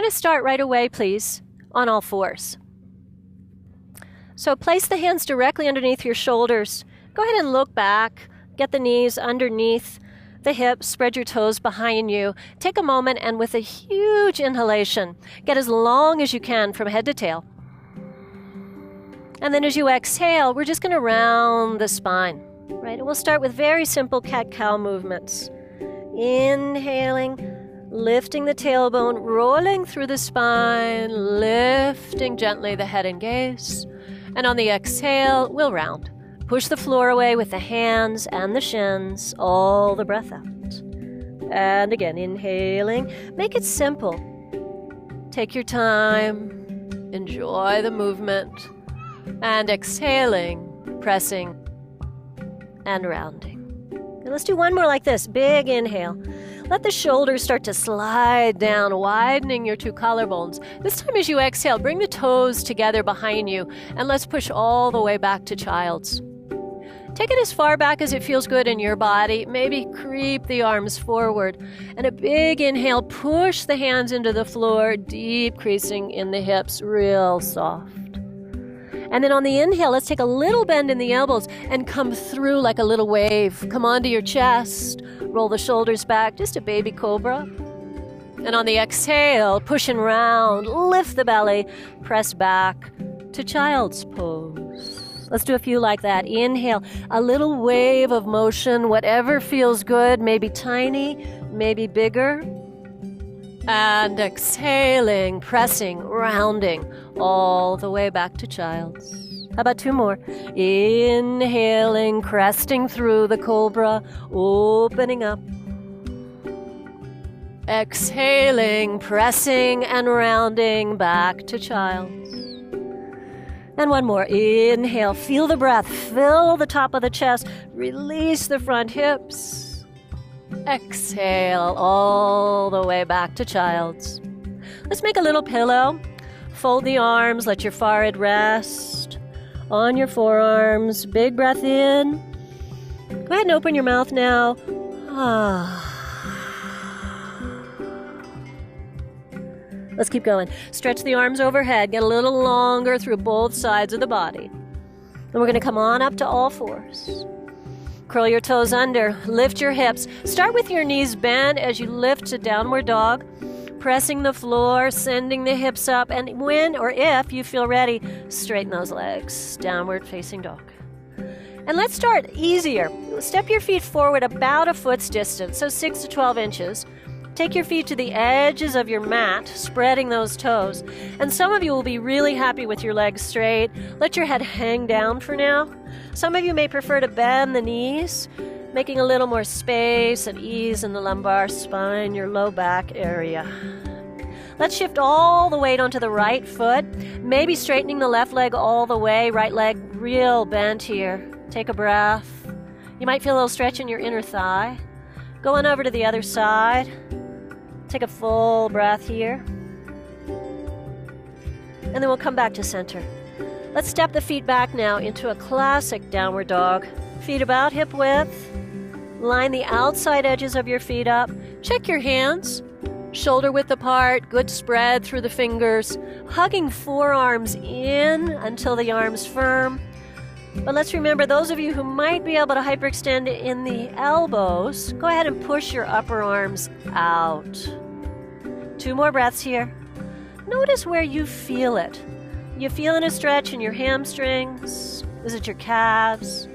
going to start right away, please, on all fours. So place the hands directly underneath your shoulders. Go ahead and look back. Get the knees underneath the hips. Spread your toes behind you. Take a moment and with a huge inhalation, get as long as you can from head to tail. And then as you exhale, we're just going to round the spine. Right? And we'll start with very simple cat-cow movements. Inhaling, lifting the tailbone, rolling through the spine, lifting gently the head and gaze. And on the exhale, we'll round. Push the floor away with the hands and the shins, all the breath out. And again, inhaling. Make it simple. Take your time. Enjoy the movement. And exhaling, pressing, and rounding. And let's do one more like this. Big inhale. Let the shoulders start to slide down, widening your two collarbones. This time as you exhale, bring the toes together behind you, and let's push all the way back to child's. Take it as far back as it feels good in your body. Maybe creep the arms forward. And a big inhale, push the hands into the floor, deep creasing in the hips, real soft. And then on the inhale, let's take a little bend in the elbows and come through like a little wave. Come onto your chest, roll the shoulders back, just a baby cobra. And on the exhale, push and round, lift the belly, press back to child's pose. Let's do a few like that. Inhale, a little wave of motion, whatever feels good, maybe tiny, maybe bigger. And exhaling, pressing, rounding, all the way back to child's. How about two more? Inhaling, cresting through the cobra, opening up. Exhaling, pressing and rounding back to child's. And one more. Inhale, feel the breath, fill the top of the chest, release the front hips. Exhale all the way back to child's. Let's make a little pillow. Fold the arms, let your forehead rest on your forearms. Big breath in. Go ahead and open your mouth now. Let's keep going. Stretch the arms overhead. Get a little longer through both sides of the body. And we're going to come on up to all fours. Curl your toes under. Lift your hips. Start with your knees bent as you lift to downward dog. Pressing the floor, sending the hips up. And when or if you feel ready, straighten those legs. Downward facing dog. And let's start easier. Step your feet forward about a foot's distance, so 6 to 12 inches. Take your feet to the edges of your mat, spreading those toes. And some of you will be really happy with your legs straight. Let your head hang down for now. Some of you may prefer to bend the knees, making a little more space and ease in the lumbar spine, your low back area. Let's shift all the weight onto the right foot, maybe straightening the left leg all the way, right leg real bent here. Take a breath. You might feel a little stretch in your inner thigh. Go on over to the other side. Take a full breath here. And then we'll come back to center. Let's step the feet back now into a classic downward dog. Feet about hip width. Line the outside edges of your feet up. Check your hands. Shoulder width apart. Good spread through the fingers. Hugging forearms in until the arms firm. But let's remember, those of you who might be able to hyperextend in the elbows, go ahead and push your upper arms out. 2 more breaths here. Notice where you feel it. You feeling a stretch in your hamstrings? Is it your calves?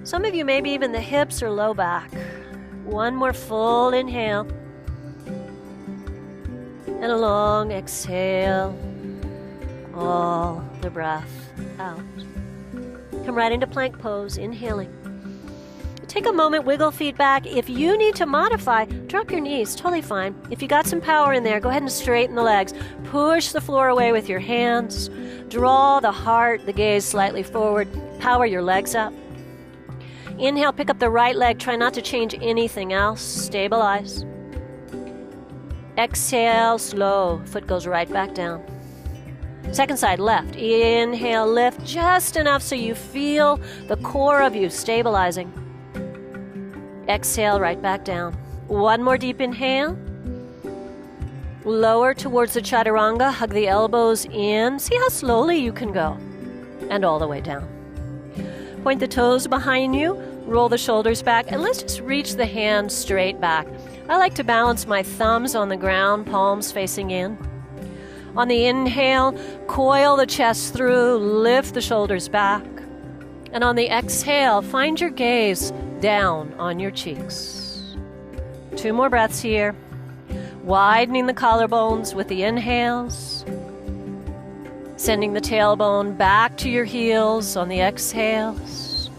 Some of you maybe even the hips or low back. 1 more full inhale. And a long exhale. All the breath out. Come right into plank pose, inhaling. Take a moment, wiggle feet back. If you need to modify, drop your knees, totally fine. If you got some power in there, go ahead and straighten the legs. Push the floor away with your hands. Draw the heart, the gaze slightly forward. Power your legs up. Inhale, pick up the right leg. Try not to change anything else. Stabilize. Exhale, slow. Foot goes right back down. Second side, left. Inhale, lift just enough so you feel the core of you stabilizing. Exhale, right back down. 1 more deep inhale. Lower towards the chaturanga, hug the elbows in. See how slowly you can go. And all the way down. Point the toes behind you, roll the shoulders back, and let's just reach the hands straight back. I like to balance my thumbs on the ground, palms facing in. On the inhale, coil the chest through, lift the shoulders back. And on the exhale, find your gaze down on your cheeks. 2 more breaths here. Widening the collarbones with the inhales. Sending the tailbone back to your heels on the exhales.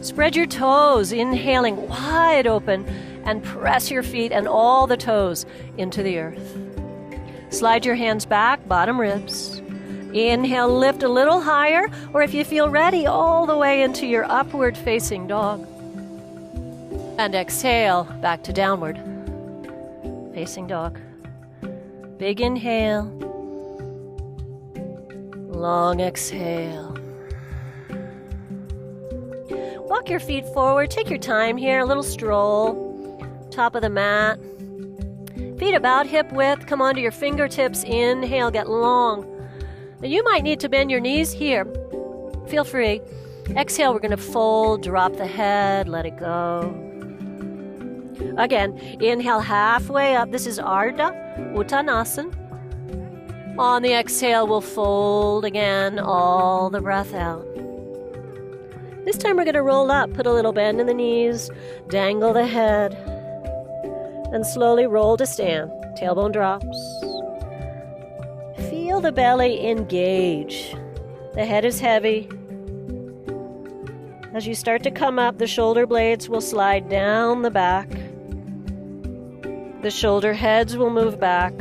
Spread your toes, inhaling wide open, and press your feet and all the toes into the earth. Slide your hands back, bottom ribs. Inhale, lift a little higher, or if you feel ready, all the way into your upward facing dog. And exhale, back to downward facing dog. Big inhale. Long exhale. Walk your feet forward. Take your time here. A little stroll. Top of the mat. Feet about hip width. Come onto your fingertips. Inhale. Get long. Now you might need to bend your knees here. Feel free. Exhale. We're going to fold. Drop the head. Let it go. Again. Inhale halfway up. This is Ardha Uttanasana. On the exhale, we'll fold again, all the breath out. This time we're going to roll up, put a little bend in the knees, dangle the head, and slowly roll to stand. Tailbone drops. Feel the belly engage. The head is heavy. As you start to come up, the shoulder blades will slide down the back. The shoulder heads will move back.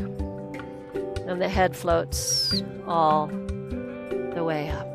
And the head floats all the way up.